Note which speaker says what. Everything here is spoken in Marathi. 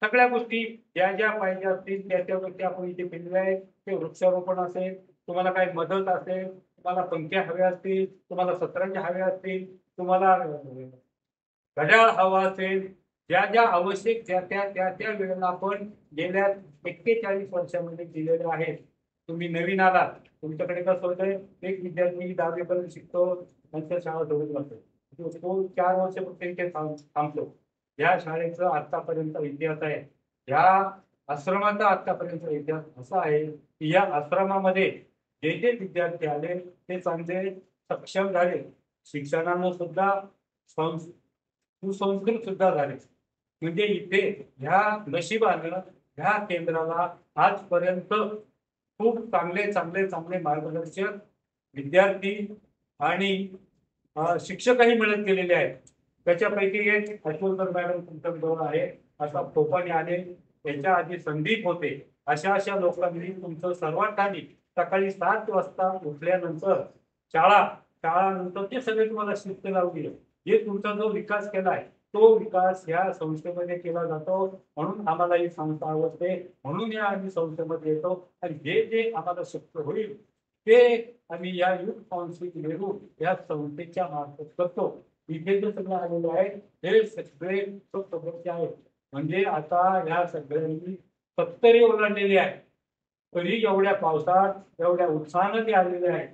Speaker 1: सगळ्या गोष्टी ज्या ज्या पाहिजे असतील त्या त्या गोष्टी आपण इथे केलेल्या आहेत. ते वृक्षारोपण असेल, तुम्हाला काही मदत असेल, तुम्हाला पंखे हवे असतील, तुम्हाला सतरंज हवे असतील, तुम्हाला घड्याळ हवा असेल, ज्या ज्या आवश्यक त्या वेळेला आपण गेल्या 41 वर्षामध्ये दिलेल्या आहेत. तुम्ही नवीन आलात, तुमच्याकडे कसं होतंय, एक विद्यार्थी 10वी पर्यंत शिकतो, नंतर शाळा सोडून जातो. तो 4 वर्ष फक्त इथे थांबतो. या शाळेचा आतापर्यंत इतिहास आहे. या आश्रमाचा आतापर्यंत इतिहास असा आहे की या आश्रमामध्ये जे जे विद्यार्थी आले ते चांगले सक्षम झाले, शिक्षणानं सुद्धा सुसंस्कृत सुद्धा झाले. म्हणजे इथे ह्या नशिबानं ह्या केंद्राला आजपर्यंत खूप चांगले चांगले चांगले मार्गदर्शक विद्यार्थी आणि शिक्षकही मिळत गेलेले आहेत. त्याच्यापैकी एक अश्वंतर मॅडम तुमच्याजवळ आहे, असा टोपाने आले, त्याच्या आधी संदीप होते. अशा अशा लोकांनी तुमचं सर्वात आधी सकाळी 7 वाजता उठल्यानंतर शाळा शाळानंतर ते सगळे तुम्हाला शिस्त लावली. जे तुमचा जो विकास केलाय तो विकास या संस्थेमध्ये केला जातो. म्हणून आम्हाला ही संस्था आवडते, म्हणून या आम्ही संस्थेमध्ये येतो. आणि जे जे आम्हाला शक्य होईल ते आम्ही या युथ काउन्सिल नेहरू या संस्थेच्या मार्फत करतो. इथे जे सगळं आलेले आहेत हे सगळे सदस्य आहेत. म्हणजे आता या सगळ्यांनी 70 ओलांडलेली आहे. तरी एवढ्या पावसात एवढ्या उत्साहाने ते आलेले आहेत.